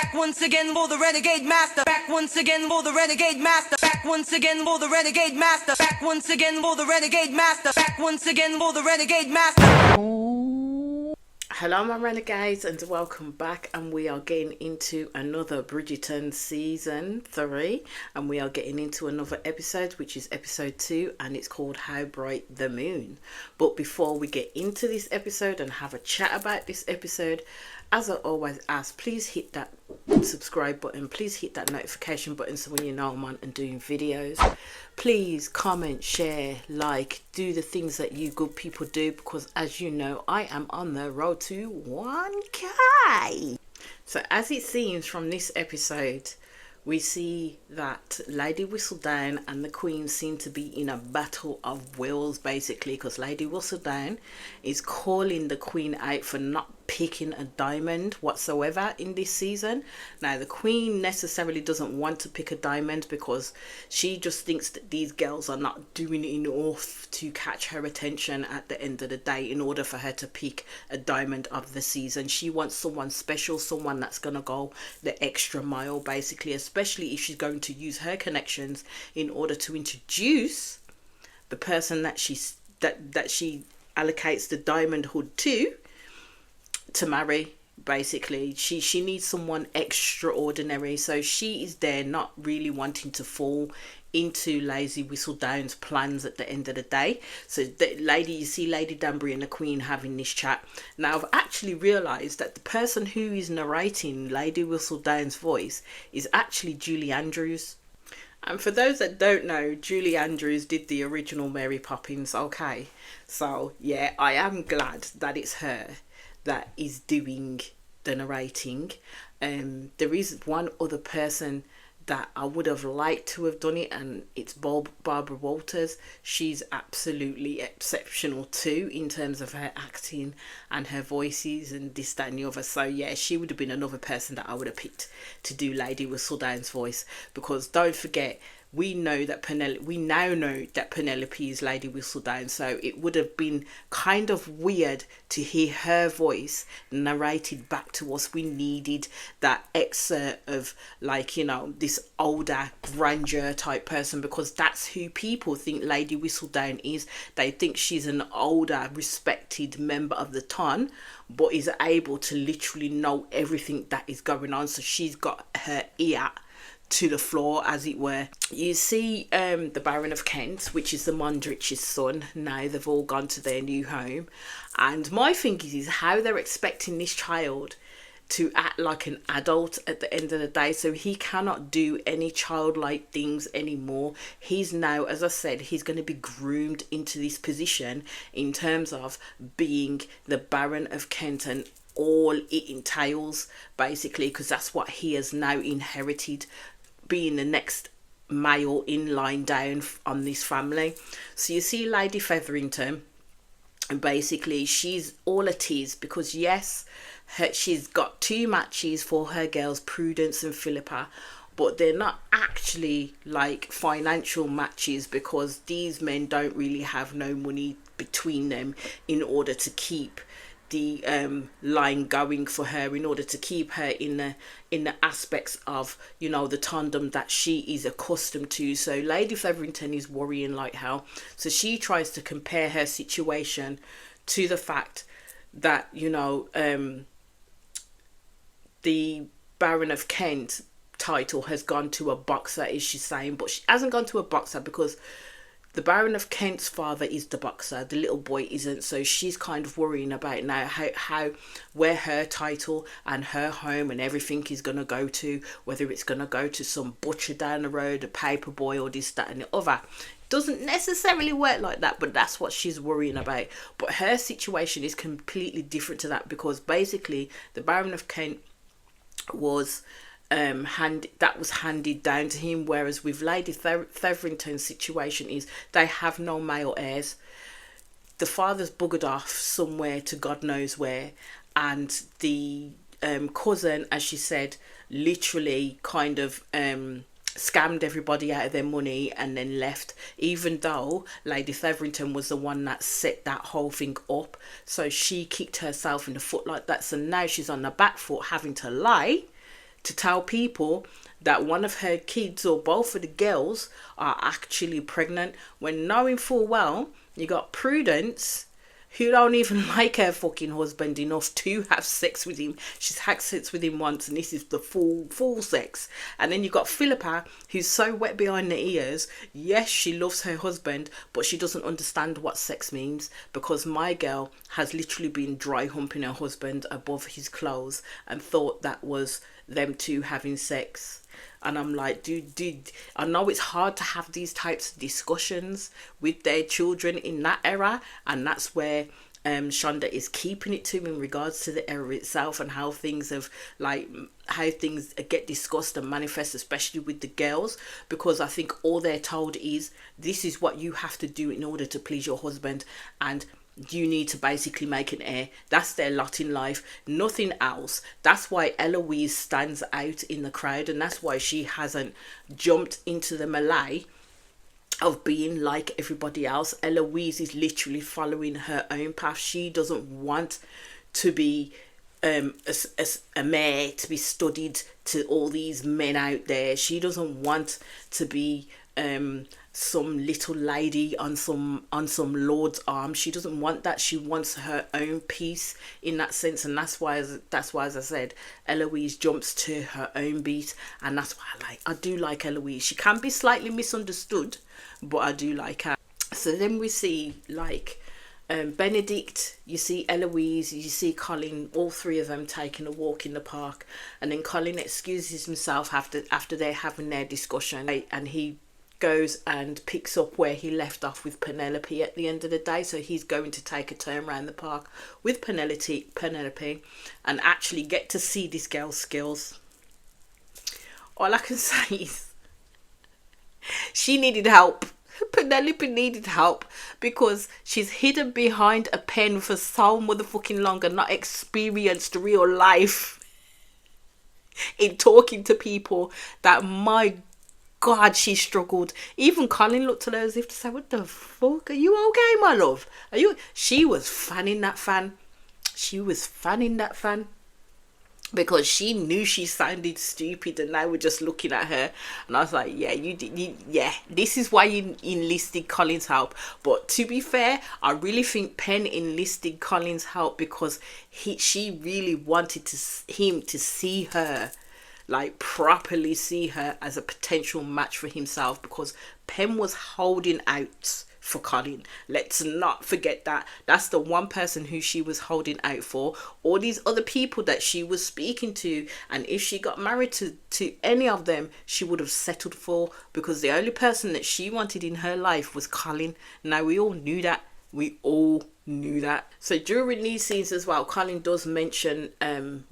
Back once again for the renegade master. Back once again for the renegade master. Back once again for the renegade master. Back once again for the renegade master. Back once again for the renegade master. Hello my renegades and welcome back, and we are getting into another Bridgerton season 3 and we are getting into another episode, which is episode 2, and it's called How Bright the Moon. But before we get into this episode and have a chat about this episode, as I always ask, please hit that subscribe button, please hit that notification button so when you know I'm on and doing videos. Please comment, share, like, do the things that you good people do, because as you know, I am on the road to 1K. So as it seems from this episode, we see that Lady Whistledown and the Queen seem to be in a battle of wills, basically, because Lady Whistledown is calling the Queen out for not picking a diamond whatsoever in this season. Now the Queen necessarily doesn't want to pick a diamond because she just thinks that these girls are not doing enough to catch her attention at the end of the day in order for her to pick a diamond of the season. She wants someone special, someone that's gonna go the extra mile, basically, especially if she's going to use her connections in order to introduce the person that she allocates the diamond hood to marry. Basically, she needs someone extraordinary, so she is there not really wanting to fall into Lady Whistledown's plans at the end of the day. So you see Lady Danbury and the Queen having this chat. Now I've actually realized that the person who is narrating Lady Whistledown's voice is actually Julie Andrews. And for those that don't know, Julie Andrews did the original Mary Poppins. Okay, so yeah, I am glad that it's her that is doing the narrating. There is one other person that I would have liked to have done it, and it's Barbara Walters. She's absolutely exceptional too in terms of her acting and her voices and this, that and the other. So yeah, she would have been another person that I would have picked to do Lady Whistledown's voice, because don't forget, we now know that Penelope is Lady Whistledown, so it would have been kind of weird to hear her voice narrated back to us. We needed that excerpt of, like, you know, this older grandeur type person, because that's who people think Lady Whistledown is. They think she's an older, respected member of the ton, but is able to literally know everything that is going on. So she's got her ear to the floor, as it were. You see the Baron of Kent, which is the Mondrich's son. Now they've all gone to their new home, and my thing is how they're expecting this child to act like an adult at the end of the day. So he cannot do any childlike things anymore. He's now, as I said, he's going to be groomed into this position in terms of being the Baron of Kent and all it entails, basically, because that's what he has now inherited, being the next male in line down on this family. So you see Lady Featherington, and basically she's all it is, because yes, she's got 2 matches for her girls, Prudence and Philippa, but they're not actually like financial matches, because these men don't really have no money between them in order to keep the line going for her, in order to keep her in the aspects of, you know, the tandem that she is accustomed to. So Lady Featherington is worrying like hell, so she tries to compare her situation to the fact that, you know, the Baron of Kent title has gone to a boxer, is she saying, but she hasn't gone to a boxer because the Baron of Kent's father is the boxer, the little boy isn't. So she's kind of worrying about now where her title and her home and everything is going to go to, whether it's going to go to some butcher down the road, a paper boy, or this, that and the other. Doesn't necessarily work like that, but that's what she's worrying about. But her situation is completely different to that, because basically the Baron of Kent was handed down to him, whereas with Lady Featherington's situation is they have no male heirs. The father's buggered off somewhere to God knows where, and the cousin, as she said, literally kind of scammed everybody out of their money and then left, even though Lady Featherington was the one that set that whole thing up. So she kicked herself in the foot like that, so now she's on the back foot, having to lie to tell people that one of her kids or both of the girls are actually pregnant, when knowing full well you got Prudence, who don't even like her fucking husband enough to have sex with him. She's had sex with him once, and this is the full sex. And then you got Philippa, who's so wet behind the ears. Yes, she loves her husband, but she doesn't understand what sex means, because my girl has literally been dry humping her husband above his clothes and thought that was them two having sex. And I'm like, dude, I know it's hard to have these types of discussions with their children in that era, and that's where Shonda is keeping it to in regards to the era itself, and how things get discussed and manifest, especially with the girls, because I think all they're told is this is what you have to do in order to please your husband, and you need to basically make an heir. That's their lot in life, nothing else. That's why Eloise stands out in the crowd, and that's why she hasn't jumped into the melee of being like everybody else. Eloise is literally following her own path. She doesn't want to be a mare to be studied to all these men out there. She doesn't want to be some little lady on some lord's arm. She doesn't want that. She wants her own peace in that sense, and that's why as I said, Eloise jumps to her own beat, and that's why I do like Eloise. She can be slightly misunderstood, but I do like her. So then we see Benedict, you see Eloise, you see Colin, all three of them taking a walk in the park, and then Colin excuses himself after they're having their discussion, and he goes and picks up where he left off with Penelope at the end of the day. So he's going to take a turn around the park with Penelope and actually get to see this girl's skills. All I can say is she needed help. Penelope needed help, because she's hidden behind a pen for so motherfucking long and not experienced real life in talking to people. That, my God, she struggled. Even Colin looked at her as if to say, what the fuck? Are you okay, my love? Are you? She was fanning that fan. Because she knew she sounded stupid, and they were just looking at her. And I was like, yeah, this is why you enlisted Colin's help. But to be fair, I really think Penn enlisted Colin's help because she really wanted him to see her, like properly see her as a potential match for himself, because Penn was holding out for Colin. Let's not forget that. That's the one person who she was holding out for. All these other people that she was speaking to, and if she got married to any of them, she would have settled for, because the only person that she wanted in her life was Colin. Now, we all knew that. So during these scenes as well, Colin does mention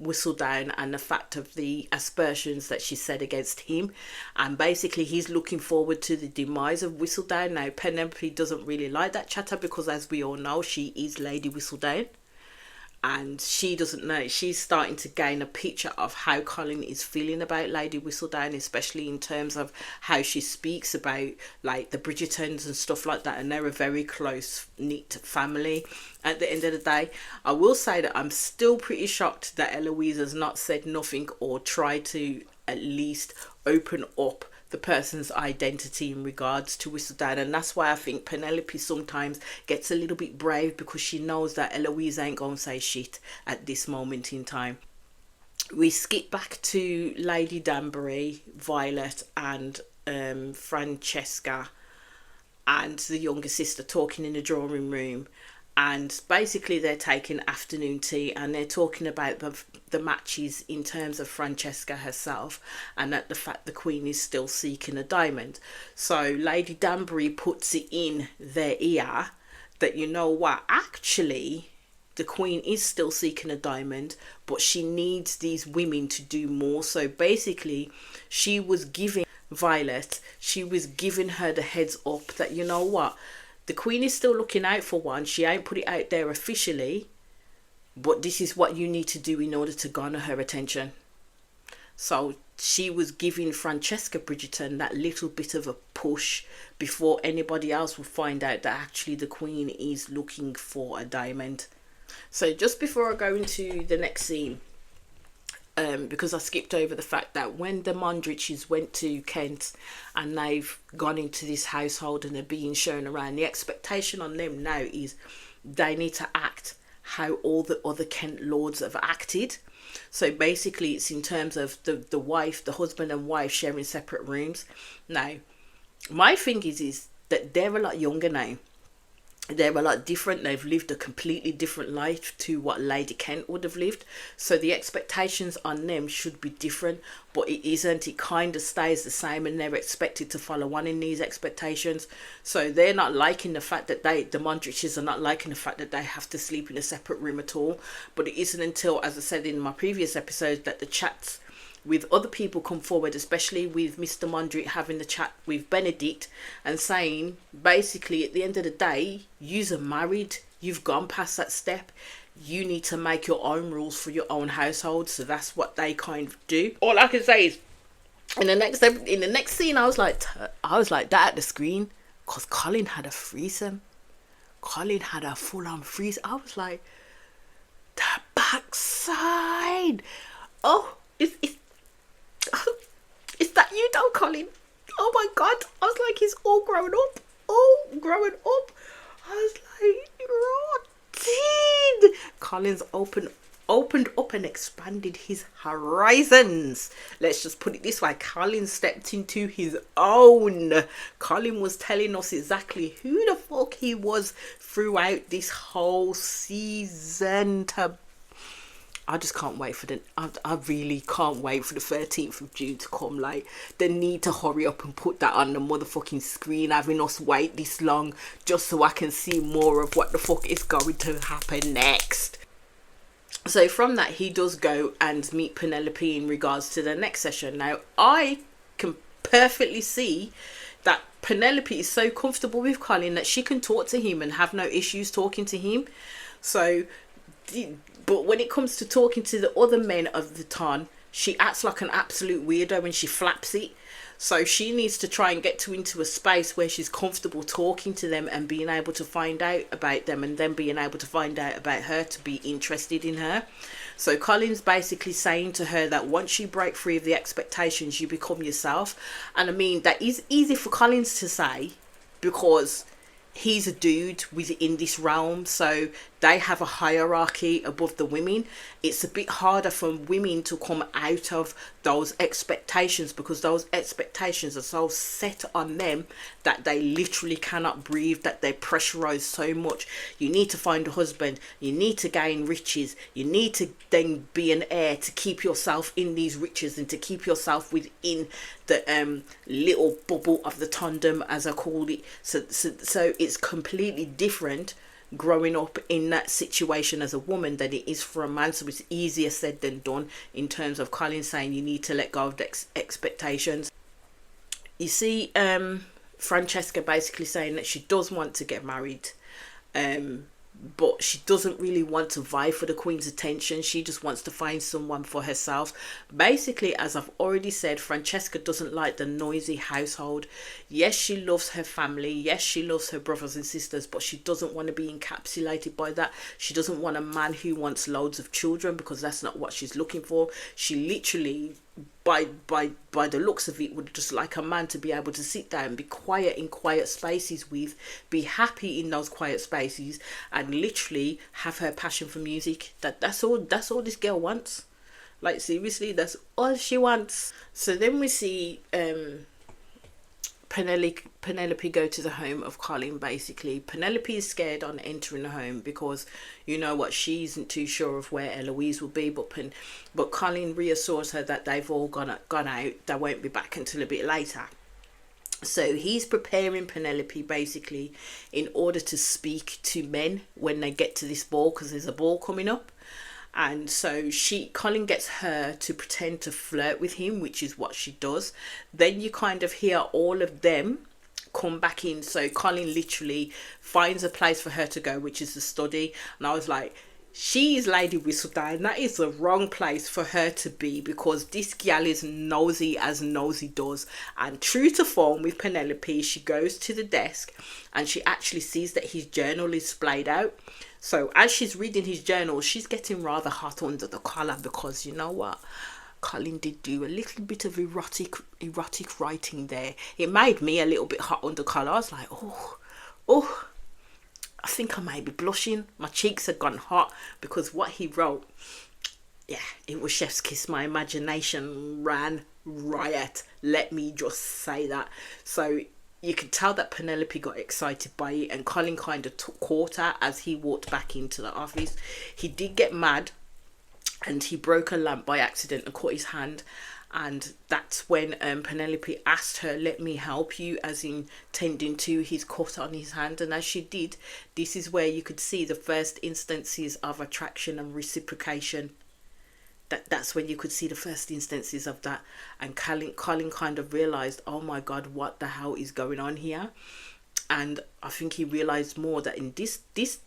Whistledown and the fact of the aspersions that she said against him, and basically he's looking forward to the demise of Whistledown. Now, Penelope doesn't really like that chatter, because as we all know, she is Lady Whistledown, and she doesn't know. She's starting to gain a picture of how Colin is feeling about Lady Whistledown, especially in terms of how she speaks about like the Bridgertons and stuff like that, and they're a very close knit family. At the end of the day, I will say that I'm still pretty shocked that Eloise has not said nothing or tried to at least open up the person's identity in regards to Whistledown. And that's why I think Penelope sometimes gets a little bit brave, because she knows that Eloise ain't gonna say shit at this moment in time. We skip back to Lady Danbury, Violet and Francesca and the younger sister talking in the drawing room, and basically they're taking afternoon tea, and they're talking about the matches in terms of Francesca herself, and that the fact the Queen is still seeking a diamond. So Lady Danbury puts it in their ear that, you know what, actually the Queen is still seeking a diamond, but she needs these women to do more. So basically she was giving Violet, she was giving her the heads up that, you know what, the Queen is still looking out for one. She ain't put it out there officially, but this is what you need to do in order to garner her attention. So she was giving Francesca Bridgerton that little bit of a push before anybody else would find out that actually the Queen is looking for a diamond. So just before I go into the next scene, because I skipped over the fact that when the Mondriches went to Kent and they've gone into this household and they're being shown around, the expectation on them now is they need to act how all the other Kent lords have acted. So basically it's in terms of the husband and wife sharing separate rooms. Now, my thing is that they're a lot younger now. They're a lot different. They've lived a completely different life to what Lady Kent would have lived. So the expectations on them should be different, but it isn't. It kind of stays the same, and they're expected to follow on in these expectations. So they're not liking the fact that the Mondriches are not liking the fact that they have to sleep in a separate room at all. But it isn't until, as I said in my previous episode, that the chats with other people come forward, especially with Mr. Mondrick having the chat with Benedict and saying, basically, at the end of the day, you're married, you've gone past that step, you need to make your own rules for your own household. So that's what they kind of do. All I can say is, in the next scene, I was like that at the screen, because Colin had a threesome. Colin had a full-on threesome. I was like, the backside. Oh, is that you though, Colin? Oh my God. I was like, he's all grown up. I was like, rotted. Colin's opened up and expanded his horizons. Let's just put it this way. Colin stepped into his own. Colin was telling us exactly who the fuck he was throughout this whole season. I just can't wait for I really can't wait for the 13th of June to come. Like, they need to hurry up and put that on the motherfucking screen, having us wait this long just so I can see more of what the fuck is going to happen next. So from that, he does go and meet Penelope in regards to the next session. Now, I can perfectly see that Penelope is so comfortable with Colin that she can talk to him and have no issues talking to him. So, but when it comes to talking to the other men of the ton, she acts like an absolute weirdo and she flaps it. So she needs to try and get into a space where she's comfortable talking to them and being able to find out about them, and then being able to find out about her to be interested in her. So Colin's basically saying to her that once you break free of the expectations, you become yourself. And I mean, that is easy for Collins to say because he's a dude within this realm, so they have a hierarchy above the women. It's a bit harder for women to come out of those expectations because those expectations are so set on them that they literally cannot breathe, that they're pressurized so much. You need to find a husband, you need to gain riches, you need to then be an heir to keep yourself in these riches and to keep yourself within the little bubble of the tandem, as I called it. So it's completely different growing up in that situation as a woman than it is for a man. So it's easier said than done in terms of Colin saying you need to let go of the expectations. You see Francesca basically saying that she does want to get married, but she doesn't really want to vie for the Queen's attention. She just wants to find someone for herself. Basically, as I've already said, Francesca doesn't like the noisy household. Yes, she loves her family. Yes, she loves her brothers and sisters, but she doesn't want to be encapsulated by that. She doesn't want a man who wants loads of children because that's not what she's looking for. She literally, by the looks of it, would just like a man to be able to sit down and be quiet in quiet spaces with, be happy in those quiet spaces, and literally have her passion for music. That's all this girl wants. Like, seriously, that's all she wants. So then we see Penelope go to the home of Colin. Basically, Penelope is scared on entering the home because, you know what, she isn't too sure of where Eloise will be, but Colin reassures her that they've all gone out. They won't be back until a bit later. So he's preparing Penelope basically in order to speak to men when they get to this ball, because there's a ball coming up. And so Colin gets her to pretend to flirt with him, which is what she does. Then you kind of hear all of them come back in. So Colin literally finds a place for her to go, which is the study. And I was like, She is Lady Whistledown. That is the wrong place for her to be, because this gal is nosy as nosy does. And true to form with Penelope, she goes to the desk and she actually sees that his journal is splayed out. So as she's reading his journal, she's getting rather hot under the collar, because you know what? Colin did do a little bit of erotic writing there. It made me a little bit hot under collar. I was like, oh, I think I may be blushing. My cheeks had gone hot, because what he wrote, yeah, it was chef's kiss. My imagination ran riot. Let me just say that. So you could tell that Penelope got excited by it, and Colin kind of caught her as he walked back into the office. He did get mad, and he broke a lamp by accident and cut his hand. And that's when Penelope asked her, let me help you, as in tending to his cut on his hand. And as she did, this is where you could see the first instances of attraction and reciprocation. That's when you could see the first instances of that. And Colin kind of realised, oh my God, what the hell is going on here? And I think he realised more that in this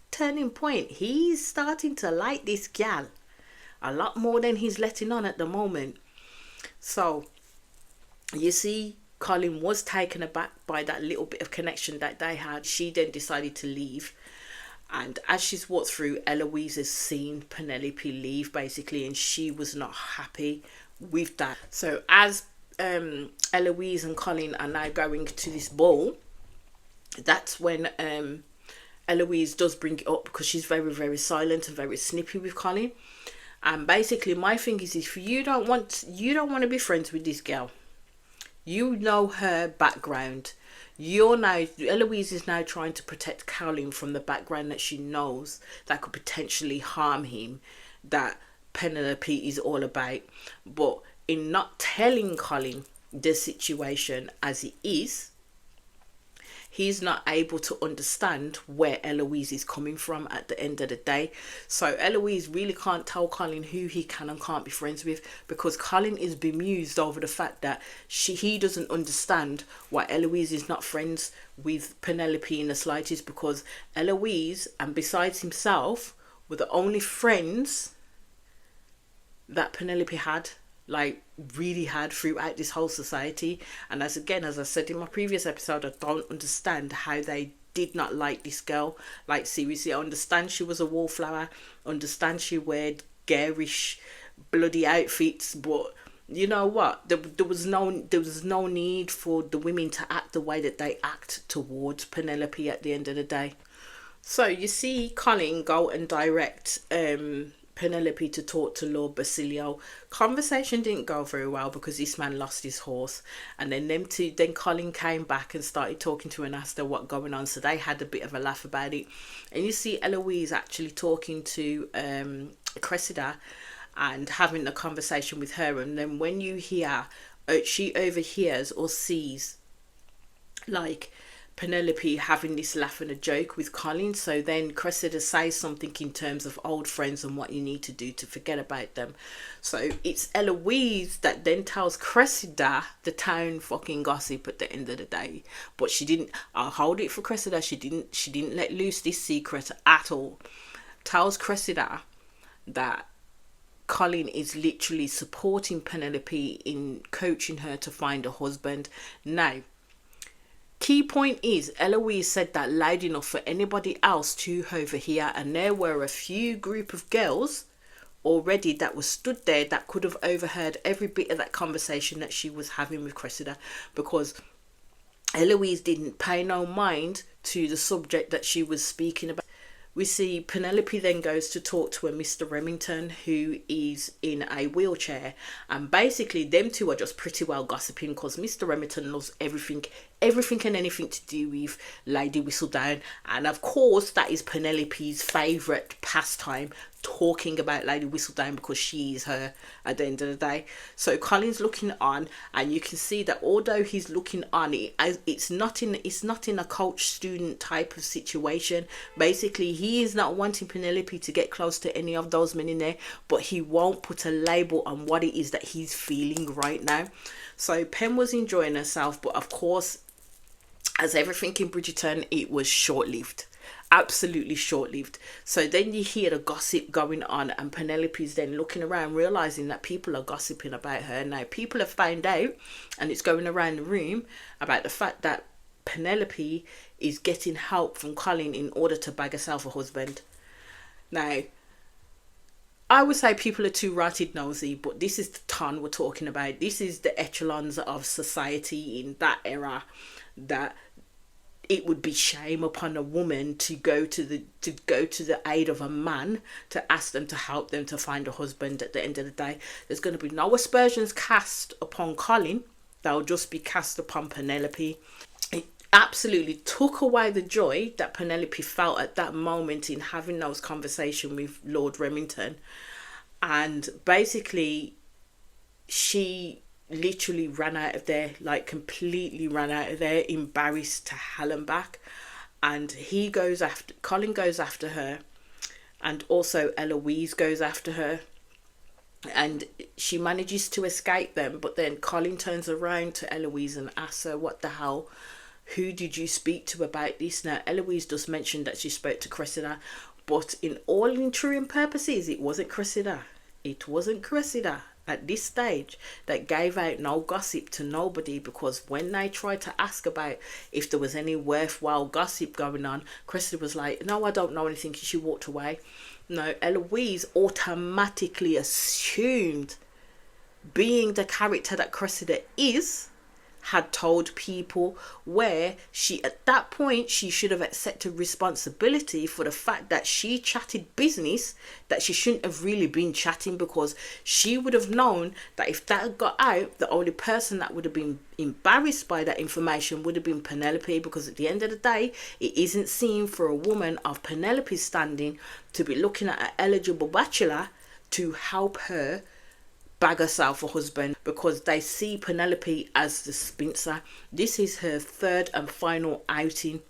turning point, he's starting to like this gal a lot more than he's letting on at the moment. So you see, Colin was taken aback by that little bit of connection that they had. She then decided to leave, and as she's walked through, Eloise has seen Penelope leave basically, and she was not happy with that. So as Eloise and Colin are now going to this ball, that's when Eloise does bring it up, because she's very, very silent and very snippy with Colin. And basically my thing is, if you don't want to be friends with this girl, you know her background, Eloise is now trying to protect Colin from the background that she knows that could potentially harm him, that Penelope is all about. But in not telling Colin the situation as it is, he's not able to understand where Eloise is coming from at the end of the day. So Eloise really can't tell Colin who he can and can't be friends with, because Colin is bemused over the fact that he doesn't understand why Eloise is not friends with Penelope in the slightest, because Eloise, and besides himself, were the only friends that Penelope had, like really had, throughout this whole society. And as I said in my previous episode, I don't understand how they did not like this girl. Like seriously, I understand she was a wallflower, understand she wore garish bloody outfits, but you know what, there was no need for the women to act the way that they act towards Penelope at the end of the day. So you see Colin go and direct Penelope to talk to Lord Basilio. Conversation didn't go very well, because this man lost his horse, and then Colin came back and started talking to her and asked her what going on. So they had a bit of a laugh about it, and you see Eloise actually talking to Cressida and having a conversation with her. And then when you hear, she overhears or sees like Penelope having this laugh and a joke with Colin. So then Cressida says something in terms of old friends and what you need to do to forget about them. So it's Eloise that then tells Cressida the town fucking gossip at the end of the day. But she didn't, I'll hold it for Cressida, she didn't let loose this secret at all. Tells Cressida that Colin is literally supporting Penelope in coaching her to find a husband. Now, key point is, Eloise said that loud enough for anybody else to overhear, and there were a few group of girls already that was stood there that could have overheard every bit of that conversation that she was having with Cressida, because Eloise didn't pay no mind to the subject that she was speaking about. We see Penelope then goes to talk to a Mr. Remington, who is in a wheelchair, and basically them two are just pretty well gossiping, because Mr. Remington loves everything and anything to do with Lady Whistledown, and of course that is Penelope's favourite pastime, talking about Lady Whistledown, because she is her at the end of the day. So Colin's looking on, and you can see that although he's looking on, it's not in a coach student type of situation. Basically he is not wanting Penelope to get close to any of those men in there, but he won't put a label on what it is that he's feeling right now. So Pen was enjoying herself, but of course, as everything in Bridgerton, it was short-lived. absolutely short-lived. So then you hear the gossip going on, and Penelope's then looking around, realizing that people are gossiping about her. Now people have found out, and it's going around the room, about the fact that Penelope is getting help from Colin in order to bag herself a husband. Now I would say people are too ratted nosy, but this is the ton we're talking about. This is the echelons of society in that era, that it would be shame upon a woman to go to the aid of a man to ask them to help them to find a husband. At the end of the day, there's going to be no aspersions cast upon Colin. They'll just be cast upon Penelope. It absolutely took away the joy that Penelope felt at that moment in having those conversations with Lord Remington. And basically, she literally ran out of there, like completely ran out of there, embarrassed to hell and back. And Colin goes after her, and also Eloise goes after her, and she manages to escape them. But then Colin turns around to Eloise and asks her, what the hell, who did you speak to about this? Now Eloise just mentioned that she spoke to Cressida, but in all intents and purposes, it wasn't Cressida. It wasn't Cressida at this stage that gave out no gossip to nobody, because when they tried to ask about if there was any worthwhile gossip going on, Cressida was like, no, I don't know anything. She walked away. No, Eloise automatically assumed, being the character that Cressida is, had told people, where she, at that point, she should have accepted responsibility for the fact that she chatted business that she shouldn't have really been chatting, because she would have known that if that had got out, the only person that would have been embarrassed by that information would have been Penelope, because at the end of the day, it isn't seen for a woman of Penelope's standing to be looking at an eligible bachelor to help her bag herself a husband, because they see Penelope as the spinster. This is her third and final outing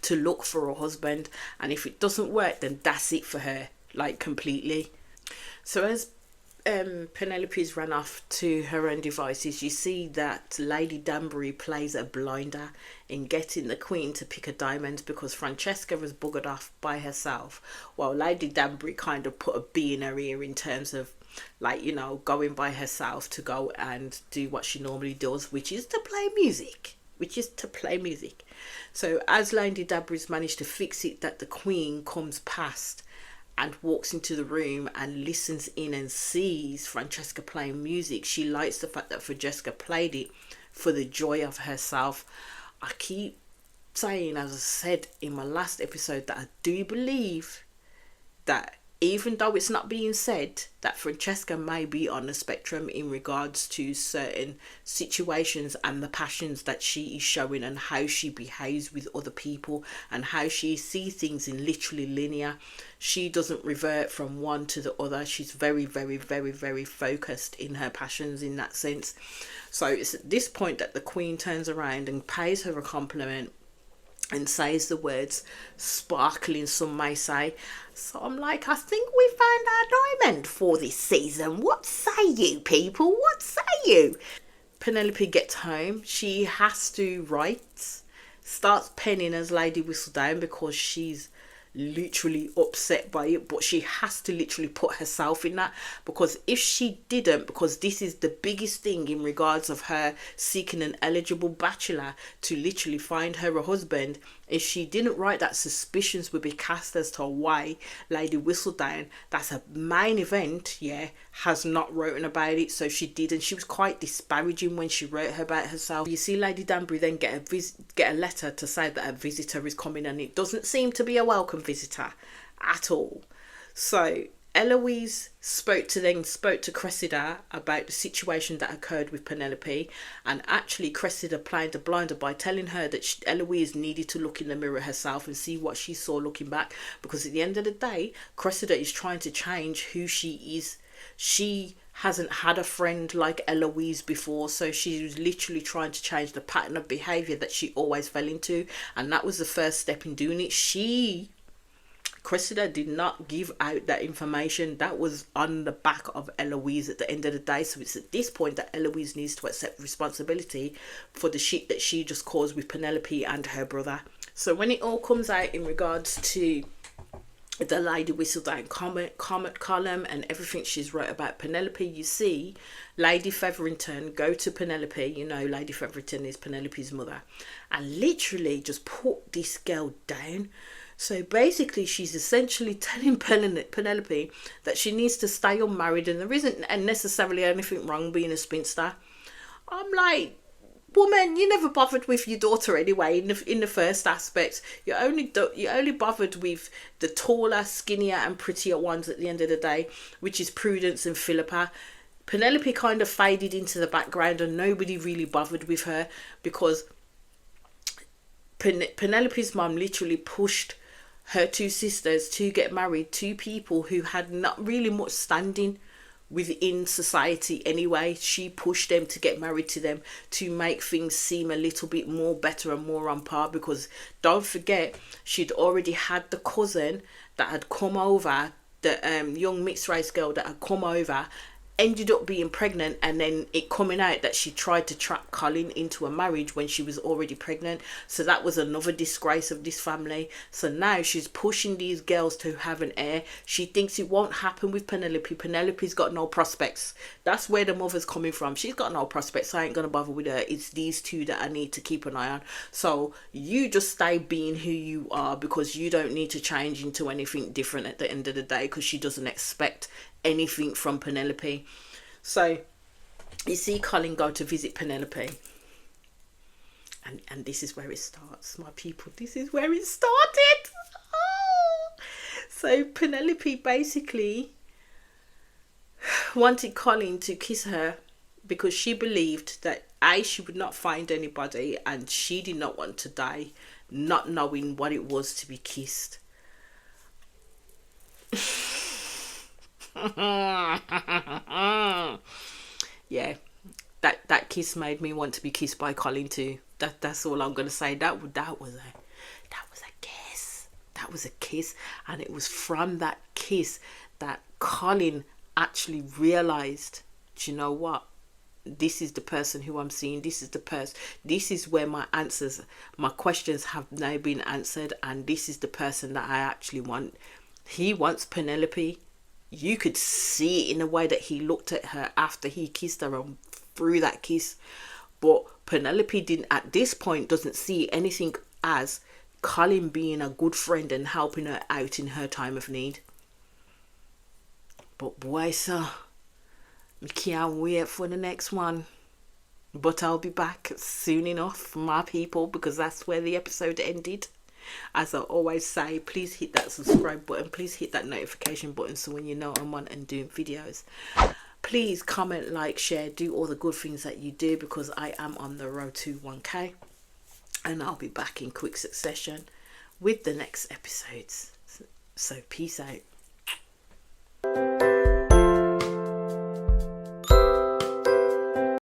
to look for a husband, and if it doesn't work, then that's it for her, like completely. So as Penelope's run off to her own devices, you see that Lady Danbury plays a blinder in getting the Queen to pick a diamond, because Francesca was buggered off by herself, while Lady Danbury kind of put a bee in her ear in terms of, like, you know, going by herself to go and do what she normally does, which is to play music. So as Lady Danbury's managed to fix it, that the Queen comes past and walks into the room and listens in and sees Francesca playing music, she likes the fact that Francesca played it for the joy of herself. I keep saying, as I said in my last episode, that I do believe that even though it's not being said, that Francesca may be on the spectrum in regards to certain situations and the passions that she is showing, and how she behaves with other people, and how she sees things in literally linear. She doesn't revert from one to the other. She's very, very, very, very focused in her passions in that sense. So it's at this point that the Queen turns around and pays her a compliment and says the words sparkling, some may say. So I'm like, I think we found our diamond for this season. What say you, people? What say you? Penelope gets home. She has to write, starts penning as Lady Whistledown, because she's literally upset by it, but she has to literally put herself in that, because if she didn't, because this is the biggest thing in regards of her seeking an eligible bachelor to literally find her a husband, if she didn't write that, suspicions would be cast as to why Lady Whistledown, that's a main event, has not written about it. So she did, and she was quite disparaging when she wrote her about herself. You see Lady Danbury then get a letter to say that a visitor is coming, and it doesn't seem to be a welcome visitor at all. So Eloise spoke to Cressida about the situation that occurred with Penelope, and actually Cressida played a blinder by telling her that Eloise needed to look in the mirror herself and see what she saw looking back, because at the end of the day, Cressida is trying to change who she is. She hasn't had a friend like Eloise before, so she was literally trying to change the pattern of behaviour that she always fell into, and that was the first step in doing it. Cressida did not give out that information. That was on the back of Eloise at the end of the day. So it's at this point that Eloise needs to accept responsibility for the shit that she just caused with Penelope and her brother. So when it all comes out in regards to the Lady Whistledown comet column and everything she's wrote about Penelope, you see Lady Featherington go to Penelope, you know Lady Featherington is Penelope's mother, and literally just put this girl down. So basically she's essentially telling Penelope that she needs to stay unmarried, and there isn't necessarily anything wrong being a spinster. I'm like, woman, you never bothered with your daughter anyway. In the first aspect, you only bothered with the taller, skinnier, and prettier ones at the end of the day, which is Prudence and Philippa. Penelope kind of faded into the background, and nobody really bothered with her because Penelope's mum literally pushed her two sisters to get married to people who had not really much standing within society anyway. She pushed them to get married to them to make things seem a little bit more better and more on par, because don't forget she'd already had the cousin that had come over, the young mixed race girl that had come over, ended up being pregnant, and then it coming out that she tried to trap Colin into a marriage when she was already pregnant. So that was another disgrace of this family. So now she's pushing these girls to have an heir. She thinks it won't happen with Penelope. Penelope's got no prospects. That's where the mother's coming from. She's got no prospects. I ain't gonna bother with her. It's these two that I need to keep an eye on. So you just stay being who you are, because you don't need to change into anything different at the end of the day, because she doesn't expect anything from Penelope. So you see Colin go to visit Penelope, and this is where it starts, my people. This is where it started. Oh. So Penelope basically wanted Colin to kiss her because she believed that she would not find anybody, and she did not want to die not knowing what it was to be kissed. Yeah, that kiss made me want to be kissed by Colin too. That's all I'm gonna say. That was a kiss. That was a kiss, and it was from that kiss that Colin actually realized, do you know what? This is the person who I'm seeing. This is the person. This is where my questions have now been answered, and this is the person that I actually want. He wants Penelope. You could see it in the way that he looked at her after he kissed her and through that kiss. But Penelope at this point doesn't see anything as Colin being a good friend and helping her out in her time of need. But boy, sir, I can't wait for the next one. But I'll be back soon enough, my people, because that's where the episode ended. As I always say, please hit that subscribe button, please hit that notification button, so when you know I'm on and doing videos, please comment, like, share, do all the good things that you do, because I am on the road to 1k, and I'll be back in quick succession with the next episodes. So peace out.